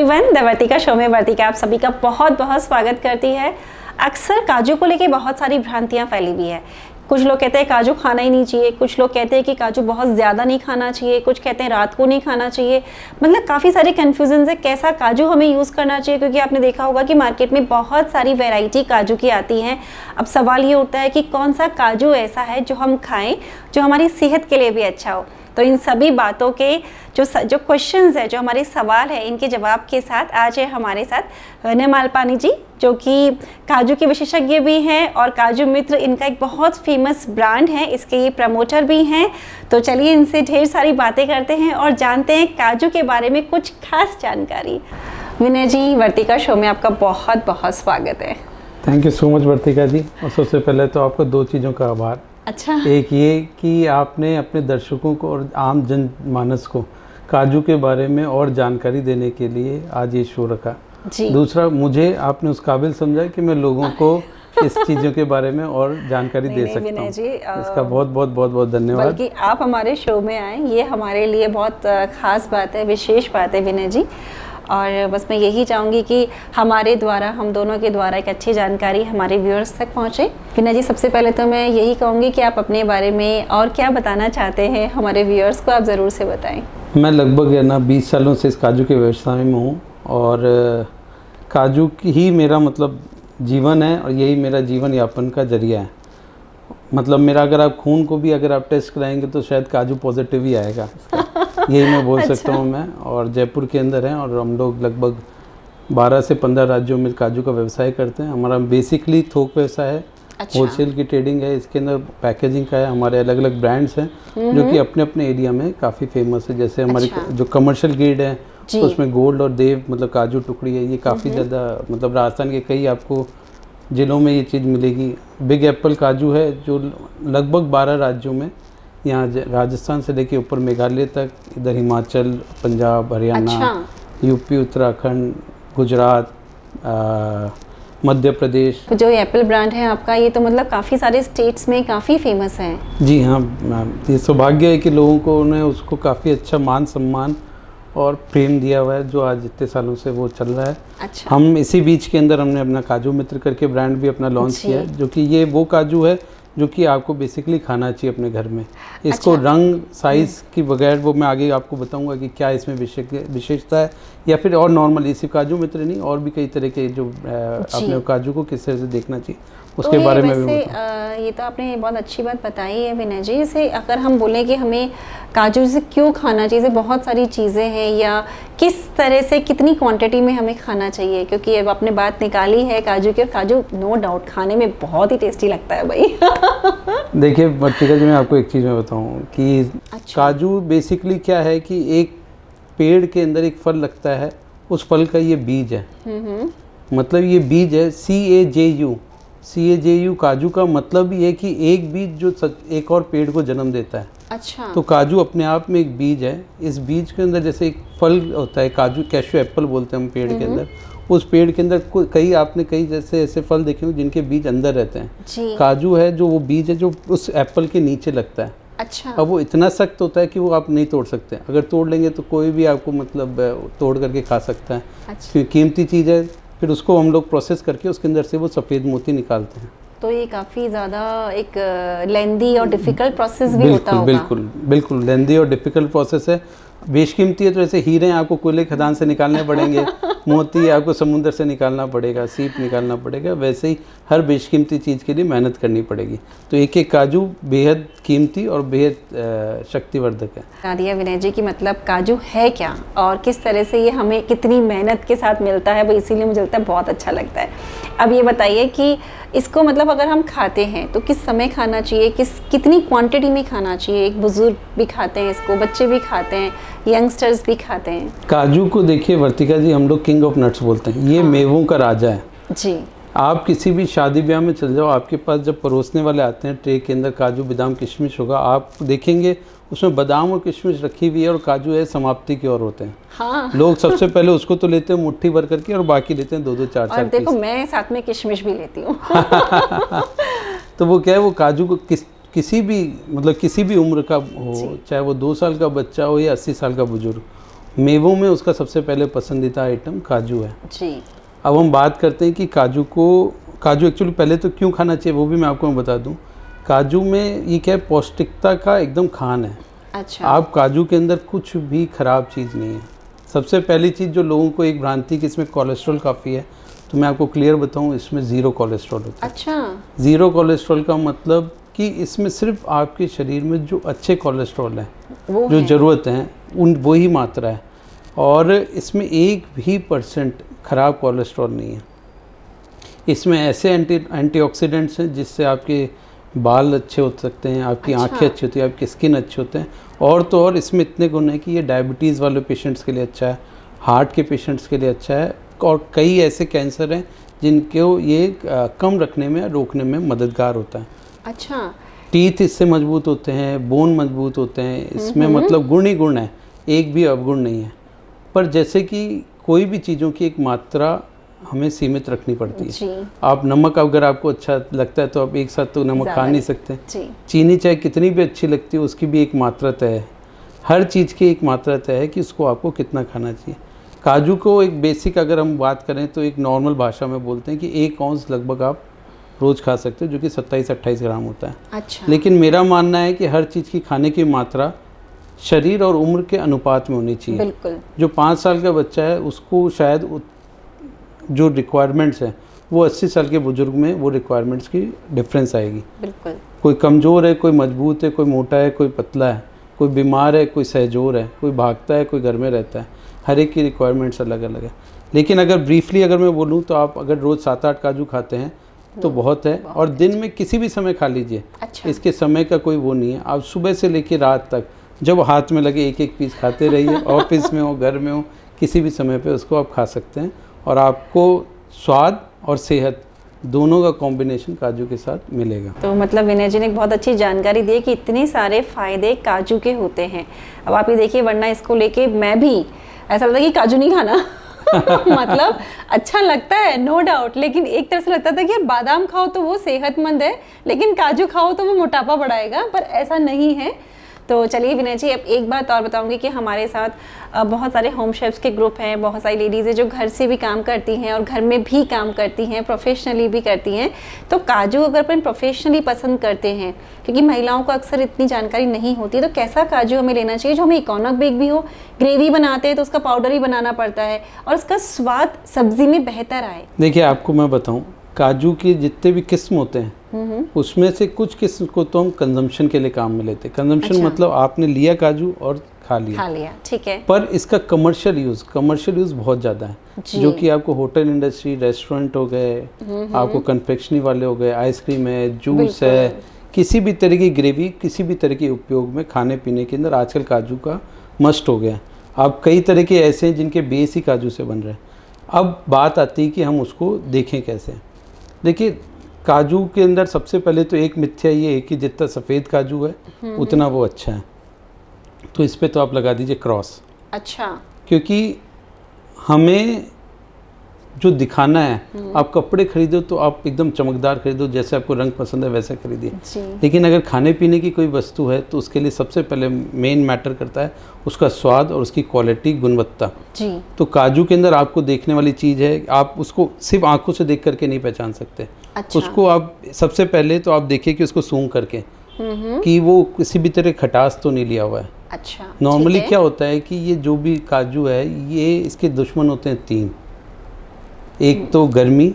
Everyone, the Vartika show में वर्तिका आप सभी का बहुत बहुत स्वागत करती है। अक्सर काजू को लेके बहुत सारी भ्रांतियां फैली हुई है। कुछ लोग कहते हैं काजू खाना ही नहीं चाहिए, कुछ लोग कहते हैं कि काजू बहुत ज़्यादा नहीं खाना चाहिए, कुछ कहते हैं रात को नहीं खाना चाहिए। मतलब काफ़ी सारे कन्फ्यूजन है कैसा काजू हमें यूज़ करना चाहिए, क्योंकि आपने देखा होगा कि मार्केट में बहुत सारी वैरायटी काजू की आती हैं। अब सवाल ये उठता है कि कौन सा काजू ऐसा है जो हम खाएं जो हमारी सेहत के लिए भी अच्छा हो। तो इन सभी बातों के जो क्वेश्चंस है, जो हमारे सवाल है, इनके जवाब के साथ आज है हमारे साथ वन्य मालपानी जी, जो कि काजू के विशेषज्ञ भी हैं और काजू मित्र इनका एक बहुत फेमस ब्रांड है, इसके ये प्रमोटर भी हैं। तो चलिए इनसे ढेर सारी बातें करते हैं और जानते हैं काजू के बारे में कुछ खास जानकारी। विनय जी, वर्तिका शो में आपका बहुत बहुत स्वागत है। Thank you so much Vartika जी। और सबसे पहले तो आपको दो चीज़ों का आभार। अच्छा। एक ये कि आपने अपने दर्शकों को और आम जनमानस को काजू के बारे में और जानकारी देने के लिए आज ये शो रखा जी। दूसरा, मुझे आपने उस काबिल समझा कि मैं लोगों को इस चीज़ों के बारे में और जानकारी दे सकता हूँ। इसका बहुत बहुत बहुत बहुत धन्यवाद। बल्कि आप हमारे शो में आए, ये हमारे लिए बहुत खास बात है, विशेष बात है विनय जी। और बस मैं यही चाहूँगी कि हमारे द्वारा, हम दोनों के द्वारा एक अच्छी जानकारी हमारे व्यूअर्स तक पहुँचे। विनय जी, सबसे पहले तो मैं यही कहूँगी कि आप अपने बारे में और क्या बताना चाहते हैं हमारे व्यूअर्स को, आप ज़रूर से बताएं। मैं लगभग 20 सालों से इस काजू के व्यवसाय में हूँ और काजू ही मेरा मतलब जीवन है और यही मेरा जीवन यापन का जरिया है। मतलब मेरा अगर आप खून को भी अगर आप टेस्ट कराएंगे तो शायद काजू पॉजिटिव ही आएगा, यही मैं बोल सकता हूँ मैं। और जयपुर के अंदर हैं और हम लोग लगभग 12 से 15 राज्यों में काजू का व्यवसाय करते हैं। हमारा बेसिकली थोक व्यवसाय है, होलसेल की ट्रेडिंग है, इसके अंदर पैकेजिंग का है। हमारे अलग अलग ब्रांड्स हैं जो कि अपने अपने एरिया में काफ़ी फेमस है। जैसे हमारी जो कमर्शियल ग्रेड है तो उसमें गोल्ड और देव मतलब काजू टुकड़ी है, ये काफ़ी ज़्यादा मतलब राजस्थान के कई आपको जिलों में ये चीज़ मिलेगी। बिग एप्पल काजू है जो लगभग 12 राज्यों में, यहाँ राजस्थान से लेके ऊपर मेघालय तक, इधर हिमाचल, पंजाब, हरियाणा, यूपी, उत्तराखंड, गुजरात, मध्य प्रदेश। जो एप्पल ब्रांड है आपका, ये तो मतलब काफ़ी सारे स्टेट्स में काफ़ी फेमस है। जी हाँ, ये सौभाग्य है कि लोगों को उन्हें उसको काफ़ी अच्छा मान सम्मान और प्रेम दिया हुआ है जो आज इतने सालों से वो चल रहा है। अच्छा। हम इसी बीच के अंदर हमने अपना काजू मित्र करके ब्रांड भी अपना लॉन्च किया है, जो कि ये वो काजू है जो कि आपको बेसिकली खाना चाहिए अपने घर में। इसको रंग साइज़ की बगैर, वो मैं आगे आपको बताऊंगा कि क्या इसमें विशेषता है, या फिर और नॉर्मल इसी काजू मित्र नहीं और भी कई तरह के जो अपने काजू को किस तरह से देखना चाहिए उसके बारे में भी। ये तो आपने बहुत अच्छी बात बताई है विनय जी। इसे अगर हम बोलें कि हमें काजू से क्यों खाना चाहिए, बहुत सारी चीज़ें हैं, या किस तरह से कितनी क्वांटिटी में हमें खाना चाहिए, क्योंकि अब आपने बात निकाली है काजू की, और काजू नो डाउट खाने में बहुत ही टेस्टी लगता है भाई। देखिए वर्तिका जी, मैं आपको एक चीज़ में बताऊँ कि काजू बेसिकली क्या है कि एक पेड़ के अंदर एक फल लगता है, उस फल का ये बीज है। मतलब ये बीज है CAJU काजू का मतलब ये है कि एक बीज जो एक और पेड़ को जन्म देता है। अच्छा। तो काजू अपने आप में एक बीज है। इस बीज के अंदर जैसे एक फल होता है, काजू कैशू एप्पल बोलते हैं हम पेड़ के अंदर, उस पेड़ के अंदर आपने कई जैसे ऐसे फल देखे हो जिनके बीज अंदर रहते हैं जी। काजू है जो वो बीज है जो उस एप्पल के नीचे लगता है। अच्छा। अब वो इतना सख्त होता है कि वो आप नहीं तोड़ सकते। अगर तोड़ लेंगे तो कोई भी आपको मतलब तोड़ करके खा सकता है। अच्छा। क्योंकि कीमती चीज़ है। फिर उसको हम लोग प्रोसेस करके उसके अंदर से वो सफ़ेद मोती निकालते हैं। तो ये काफ़ी ज़्यादा एक लेंदी और डिफ़िकल्ट प्रोसेस भी होता होगा। बिल्कुल लेंदी और डिफ़िकल्ट प्रोसेस है। बेशकीमती है तो ऐसे हीरे आपको कोयले खदान से निकालने पड़ेंगे, मोती आपको समुद्र से निकालना पड़ेगा, सीप निकालना पड़ेगा। वैसे ही हर बेशकीमती चीज़ के लिए मेहनत करनी पड़ेगी। तो एक एक काजू बेहद कीमती और बेहद शक्तिवर्धक है। बता दिया विनय जी कि मतलब काजू है क्या और किस तरह से ये हमें कितनी मेहनत के साथ मिलता है, वो इसीलिए मुझे लगता है बहुत अच्छा लगता है। अब ये बताइए कि इसको मतलब अगर हम खाते हैं तो किस समय खाना चाहिए, कितनी क्वांटिटी में खाना चाहिए। एक बुजुर्ग भी खाते हैं इसको, बच्चे भी खाते हैं, यंगस्टर्स भी खाते हैं। काजू को देखिए वर्तिका जी, हम लोग किंग ऑफ नट्स बोलते हैं। ये मेवों का राजा है जी। आप किसी भी शादी ब्याह में चल जाओ, आपके पास जब परोसने वाले आते हैं ट्रे के अंदर काजू बादाम किशमिश होगा, आप देखेंगे उसमें बादाम और किशमिश रखी हुई है और काजू है समाप्ति की ओर होते हैं। हाँ। लोग सबसे पहले उसको तो लेते हैं मुट्ठी भर करके और बाकी लेते हैं 2-2 4-4 पीस। देखो मैं साथ में किशमिश भी लेती हूँ। तो वो क्या है, वो काजू को किसी भी उम्र का हो, चाहे वो 2 साल का बच्चा हो या 80 साल का बुजुर्ग, मेवों में उसका सबसे पहले पसंदीदा आइटम काजू है। जी। अब हम बात करते हैं कि काजू एक्चुअली पहले तो क्यों खाना चाहिए वो भी मैं आपको बता दूं। काजू में ये क्या है, पौष्टिकता का एकदम खान है। अच्छा। आप काजू के अंदर कुछ भी ख़राब चीज़ नहीं है। सबसे पहली चीज़ जो लोगों को एक भ्रांति कि इसमें कोलेस्ट्रॉल काफ़ी है, तो मैं आपको क्लियर बताऊं, इसमें ज़ीरो कोलेस्ट्रॉल होता है। अच्छा। ज़ीरो कोलेस्ट्रॉल का मतलब कि इसमें सिर्फ आपके शरीर में जो अच्छे कोलेस्ट्रॉल हैं, जो ज़रूरत हैं, वही मात्रा है, और इसमें 1% ख़राब कोलेस्ट्रॉल नहीं है। इसमें ऐसे एंटीऑक्सीडेंट्स हैं जिससे आपके बाल अच्छे हो सकते हैं, आपकी आंखें अच्छी होती हैं, आपकी स्किन अच्छे होते हैं, और तो और इसमें इतने गुण हैं कि ये डायबिटीज़ वाले पेशेंट्स के लिए अच्छा है, हार्ट के पेशेंट्स के लिए अच्छा है, और कई ऐसे कैंसर हैं जिनको ये कम रखने में, रोकने में मददगार होता है। अच्छा। टीथ इससे मजबूत होते हैं, बोन मजबूत होते हैं, इसमें मतलब गुण ही गुण है, एक भी अवगुण नहीं है। पर जैसे कि कोई भी चीज़ों की एक मात्रा हमें सीमित रखनी पड़ती है। जी। आप नमक अगर आपको अच्छा लगता है तो आप एक साथ तो नमक खा नहीं सकते। जी। चीनी चाहे कितनी भी अच्छी लगती है, उसकी भी एक मात्रा तय है। हर चीज़ की एक मात्रा तय है कि उसको आपको कितना खाना चाहिए। काजू को एक बेसिक अगर हम बात करें तो एक नॉर्मल भाषा में बोलते हैं कि 1 औंस लगभग आप रोज़ खा सकते हो, जो कि 27-28 ग्राम होता है। अच्छा। लेकिन मेरा मानना है कि हर चीज़ की खाने की मात्रा शरीर और उम्र के अनुपात में होनी चाहिए। बिल्कुल। जो 5 साल का बच्चा है उसको शायद जो रिक्वायरमेंट्स हैं वो 80 साल के बुजुर्ग में वो रिक्वायरमेंट्स की डिफरेंस आएगी। बिल्कुल। कोई कमज़ोर है, कोई मजबूत है, कोई मोटा है, कोई पतला है, कोई बीमार है, कोई सहजोर है, कोई भागता है, कोई घर में रहता है, हर एक की रिक्वायरमेंट्स अलग अलग है। लेकिन अगर ब्रीफली अगर मैं बोलूँ तो आप अगर रोज़ 7-8 काजू खाते हैं तो बहुत है, और दिन में किसी भी समय खा लीजिए। अच्छा। इसके समय का कोई वो नहीं है। आप सुबह से लेकर रात तक जब हाथ में लगे 1-1 पीस खाते रहिए, ऑफिस में हो, घर में हो, किसी भी समय पे उसको आप खा सकते हैं, और आपको स्वाद और सेहत दोनों का कॉम्बिनेशन काजू के साथ मिलेगा। तो मतलब विनय जी ने एक बहुत अच्छी जानकारी दी कि इतने सारे फ़ायदे काजू के होते हैं। अब आप ये देखिए, वरना इसको लेके मैं भी ऐसा लगता है कि काजू नहीं खाना मतलब अच्छा लगता है नो डाउट, लेकिन एक तरह से लगता था कि यार बादाम खाओ तो वो सेहतमंद है, लेकिन काजू खाओ तो वो मोटापा बढ़ाएगा, पर ऐसा नहीं है। तो चलिए विनय जी, अब एक बात और बताऊंगी कि हमारे साथ बहुत सारे होम शेफ्स के ग्रुप हैं, बहुत सारी लेडीज़ हैं जो घर से भी काम करती हैं और घर में भी काम करती हैं, प्रोफेशनली भी करती हैं। तो काजू अगर अपन प्रोफेशनली पसंद करते हैं, क्योंकि महिलाओं को अक्सर इतनी जानकारी नहीं होती, तो कैसा काजू हमें लेना चाहिए जो हमें इकोनॉमिक भी हो? ग्रेवी बनाते हैं तो उसका पाउडर ही बनाना पड़ता है और उसका स्वाद सब्जी में बेहतर आए। देखिए, आपको मैं बताऊँ, काजू के जितने भी किस्म होते हैं उसमें से कुछ किस्म को तो हम कंजम्पशन के लिए काम में लेते हैं। कंजम्पशन अच्छा। मतलब आपने लिया काजू और खा लिया, ठीक है। पर इसका कमर्शियल यूज़ बहुत ज़्यादा है, जो कि आपको होटल इंडस्ट्री, रेस्टोरेंट हो गए, आपको कन्फेक्शनरी वाले हो गए, आइसक्रीम है, जूस है, किसी भी तरह की ग्रेवी, किसी भी तरह के उपयोग में खाने पीने के अंदर आजकल काजू का मस्ट हो गया। अब कई तरह के ऐसे हैं जिनके बेस ही काजू से बन रहे हैं। अब बात आती है कि हम उसको देखें कैसे। देखिए, काजू के अंदर सबसे पहले तो एक मिथ्या ये है कि जितना सफ़ेद काजू है उतना वो अच्छा है, तो इस पे तो आप लगा दीजिए क्रॉस। अच्छा। क्योंकि हमें जो दिखाना है, आप कपड़े खरीदो तो आप एकदम चमकदार खरीदो, जैसे आपको रंग पसंद है वैसे खरीदिए। लेकिन अगर खाने पीने की कोई वस्तु है तो उसके लिए सबसे पहले मेन मैटर करता है उसका स्वाद और उसकी क्वालिटी, गुणवत्ता जी। तो काजू के अंदर आपको देखने वाली चीज़ है, आप उसको सिर्फ आंखों से देख करके नहीं पहचान सकते। अच्छा। उसको आप सबसे पहले तो आप देखिए कि उसको सूंघ करके कि वो किसी भी तरह खटास तो नहीं लिया हुआ है। अच्छा। नॉर्मली क्या होता है कि ये जो भी काजू है, ये इसके दुश्मन होते हैं 3। एक तो गर्मी,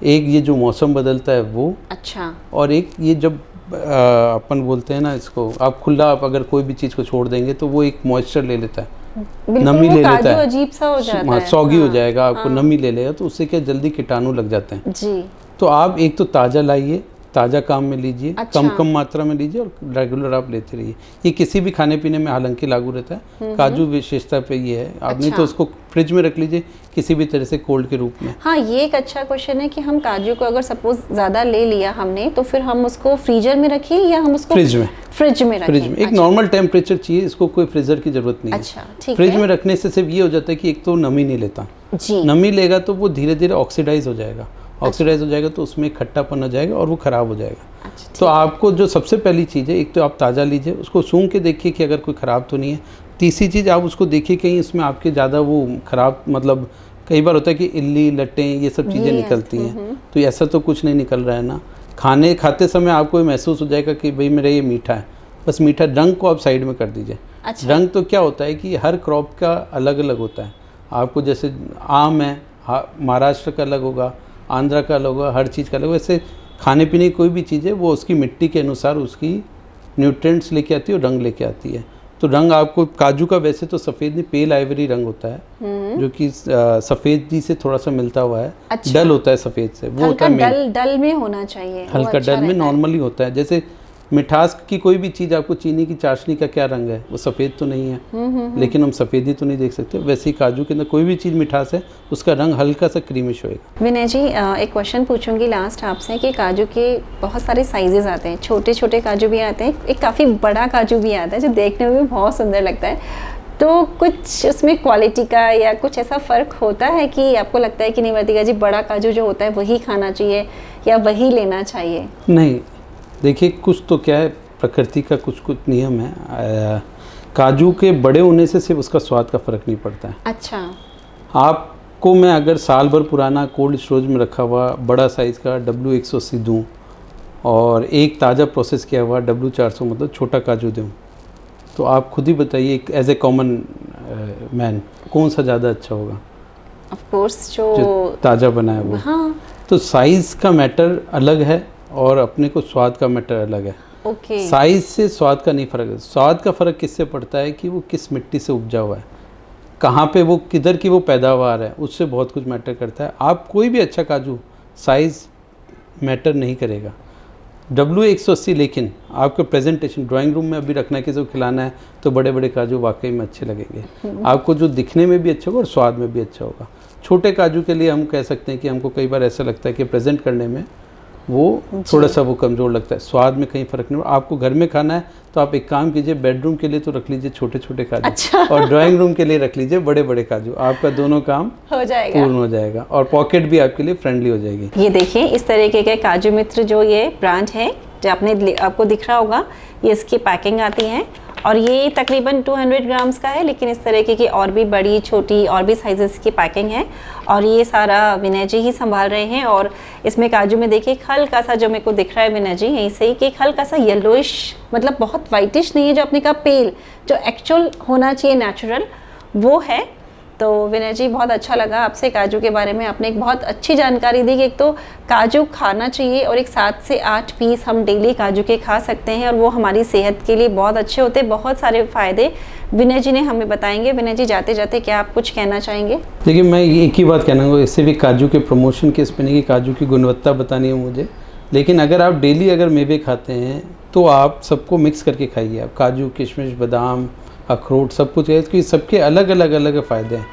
एक ये जो मौसम बदलता है वो, अच्छा, और एक ये जब अपन बोलते हैं ना इसको, आप खुला आप अगर कोई भी चीज़ को छोड़ देंगे तो वो एक मॉइस्चर ले लेता है, नमी ले लेता है, अजीब सा हो जाता है, सौगी हो जाएगा, आपको नमी ले लेगा, तो उससे क्या जल्दी कीटाणु लग जाते हैं जी। तो आप एक तो ताज़ा लाइए, ताज़ा काम में लीजिए, अच्छा। कम मात्रा में लीजिए और रेगुलर आप लेते रहिए। ये किसी भी खाने पीने में हालांकि लागू रहता है, काजू विशेषता पे ये है। आप नहीं तो उसको फ्रिज में रख लीजिए किसी भी तरह से कोल्ड के रूप में। हाँ, ये एक अच्छा क्वेश्चन है कि हम काजू को अगर सपोज ज़्यादा ले लिया हमने, तो फिर हम उसको फ्रीजर में रखें या हम उसको फ्रिज में रखें? फ्रिज में एक नॉर्मल टेम्परेचर चाहिए, इसको कोई फ्रीजर की जरूरत नहीं है। अच्छा, फ्रिज में रखने से सिर्फ ये हो जाता है कि एक तो नमी नहीं लेता, नमी लेगा तो वो धीरे धीरे ऑक्सीडाइज हो जाएगा, ऑक्सीडाइज हो जाएगा तो उसमें खट्टापन आ जाएगा और वो ख़राब हो जाएगा। अच्छा, तो आपको जो सबसे पहली चीज़ है, एक तो आप ताज़ा लीजिए, उसको सूंघ के देखिए कि अगर कोई ख़राब तो नहीं है। तीसरी चीज़ आप उसको देखिए कहीं इसमें आपके ज़्यादा वो ख़राब, मतलब कई बार होता है कि इल्ली लट्टें ये सब चीज़ें निकलती हैं, तो ऐसा तो कुछ नहीं निकल रहा है ना। खाते समय आपको ये महसूस हो जाएगा कि भाई मेरा ये मीठा है, बस मीठा। रंग को आप साइड में कर दीजिए। अच्छा। रंग तो क्या होता है कि हर क्रॉप का अलग अलग होता है। आपको जैसे आम है, महाराष्ट्र का अलग होगा, आंध्रा का अलग होगा, हर चीज़ का अलग। वैसे खाने पीने की कोई भी चीज़ है वो उसकी मिट्टी के अनुसार उसकी न्यूट्रिएंट्स लेके आती है और रंग लेके आती है। तो रंग आपको काजू का वैसे तो सफ़ेद नहीं, पेल आइवरी रंग होता है, जो कि सफ़ेद से थोड़ा सा मिलता हुआ है। अच्छा। डल होता है सफ़ेद से, वो होता है डल में होना चाहिए, हल्का डल में नॉर्मली होता है। जैसे मिठास की कोई भी चीज़, आपको चीनी की चाशनी का क्या रंग है, वो सफ़ेद तो नहीं है, लेकिन हम सफ़ेदी तो नहीं देख सकते। वैसे ही काजू के अंदर कोई भी चीज़ मिठास है उसका रंग हल्का सा क्रीमिश होएगा। विनय जी, एक क्वेश्चन पूछूंगी लास्ट आपसे कि काजू के बहुत सारे साइजेस आते हैं, छोटे छोटे काजू भी आते हैं, एक काफ़ी बड़ा काजू भी आता है जो देखने में भी बहुत सुंदर लगता है। तो कुछ उसमें क्वालिटी का या कुछ ऐसा फ़र्क होता है कि आपको लगता है कि नहीं वर्तिका जी, बड़ा काजू जो होता है वही खाना चाहिए या वही लेना चाहिए? नहीं, देखिए कुछ तो क्या है, प्रकृति का कुछ नियम है। काजू के बड़े होने से सिर्फ उसका स्वाद का फ़र्क नहीं पड़ता है। अच्छा। आपको मैं अगर साल भर पुराना कोल्ड स्टोरेज में रखा हुआ बड़ा साइज़ का W180 दूँ और एक ताज़ा प्रोसेस किया हुआ W400 मतलब छोटा काजू दूँ, तो आप खुद ही बताइए एज ए कॉमन मैन कौन सा ज़्यादा अच्छा होगा? ऑफ कोर्स जो ताज़ा बनाया हुआ। हाँ। तो साइज़ का मैटर अलग है और अपने को स्वाद का मैटर अलग है। ओके। साइज़ से स्वाद का नहीं फ़र्क है। स्वाद का फ़र्क किससे पड़ता है कि वो किस मिट्टी से उपजा हुआ है, कहाँ पे वो, किधर की वो पैदावार है, उससे बहुत कुछ मैटर करता है। आप कोई भी अच्छा काजू, साइज़ मैटर नहीं करेगा। W180, लेकिन आपका प्रेजेंटेशन ड्राइंग रूम में अभी रखना है, किसी को खिलाना है, तो बड़े बड़े काजू वाकई में अच्छे लगेंगे आपको, जो दिखने में भी अच्छा होगा और स्वाद में भी अच्छा होगा। छोटे काजू के लिए हम कह सकते हैं कि हमको कई बार ऐसा लगता है कि प्रेजेंट करने में वो थोड़ा सा वो कमज़ोर लगता है, स्वाद में कहीं फ़र्क नहीं होगा। आपको घर में खाना है तो आप एक काम कीजिए, बेडरूम के लिए तो रख लीजिए छोटे छोटे काजू। अच्छा। और ड्राइंग रूम के लिए रख लीजिए बड़े बड़े काजू। आपका दोनों काम हो जाएगा, पूर्ण हो जाएगा और पॉकेट भी आपके लिए फ्रेंडली हो जाएगी। ये देखिए इस तरीके के काजू मित्र जो ये ब्रांड है, जो आपको दिख रहा होगा, ये इसकी पैकिंग आती है और ये तकरीबन 200 ग्राम्स का है, लेकिन इस तरीके की और भी बड़ी छोटी और भी साइजेस की पैकिंग है और ये सारा विनय जी ही संभाल रहे हैं। और इसमें काजू में देखिए हल्का सा जो मेरे को दिख रहा है विनय जी यहीं से ही कि हल्का सा येलोइश, मतलब बहुत वाइटिश नहीं है, जो अपने का पेल जो एक्चुअल होना चाहिए नेचुरल वो है। तो विनय जी बहुत अच्छा लगा आपसे काजू के बारे में, आपने एक बहुत अच्छी जानकारी दी कि एक तो काजू खाना चाहिए और एक 7 से 8 पीस हम डेली काजू के खा सकते हैं और वो हमारी सेहत के लिए बहुत अच्छे होते हैं। बहुत सारे फ़ायदे विनय जी ने हमें बताएंगे। विनय जी जाते जाते क्या आप कुछ कहना चाहेंगे? देखिए मैं एक ही बात कहना चाहूँगा, इससे भी काजू के प्रमोशन के इस पे नहीं कि काजू की गुणवत्ता बतानी है मुझे, लेकिन अगर आप डेली अगर मेवे खाते हैं तो आप सबको मिक्स करके खाइए। आप काजू, किशमिश, बादाम, अखरोट सब कुछ है, इसके सबके अलग अलग फ़ायदे हैं,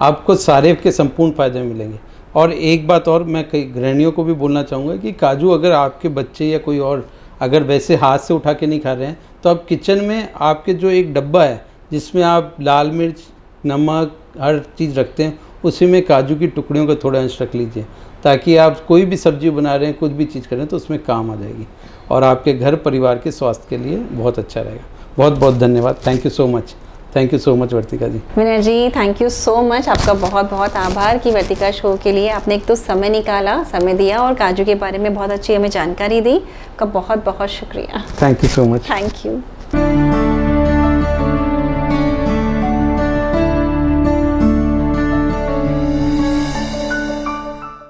आपको सारे के संपूर्ण फ़ायदे मिलेंगे। और एक बात और मैं कई गृहिणियों को भी बोलना चाहूँगा कि काजू अगर आपके बच्चे या कोई और अगर वैसे हाथ से उठा के नहीं खा रहे हैं तो आप किचन में आपके जो एक डब्बा है जिसमें आप लाल मिर्च, नमक, हर चीज़ रखते हैं, उसी में काजू की टुकड़ियों का थोड़ा अंश रख लीजिए, ताकि आप कोई भी सब्ज़ी बना रहे हैं, कुछ भी चीज़ कर रहे हैं तो उसमें काम आ जाएगी और आपके घर परिवार के स्वास्थ्य के लिए बहुत अच्छा रहेगा। बहुत बहुत धन्यवाद। Thank you so much. Thank you so much Vartika ji. Vinay ji thank you so much, आपका बहुत बहुत आभार कि वर्तिका शो के लिए आपने एक तो समय निकाला, समय दिया और काजू के बारे में बहुत अच्छी हमें जानकारी दी। आपका बहुत बहुत शुक्रिया। Thank you so much. Thank you.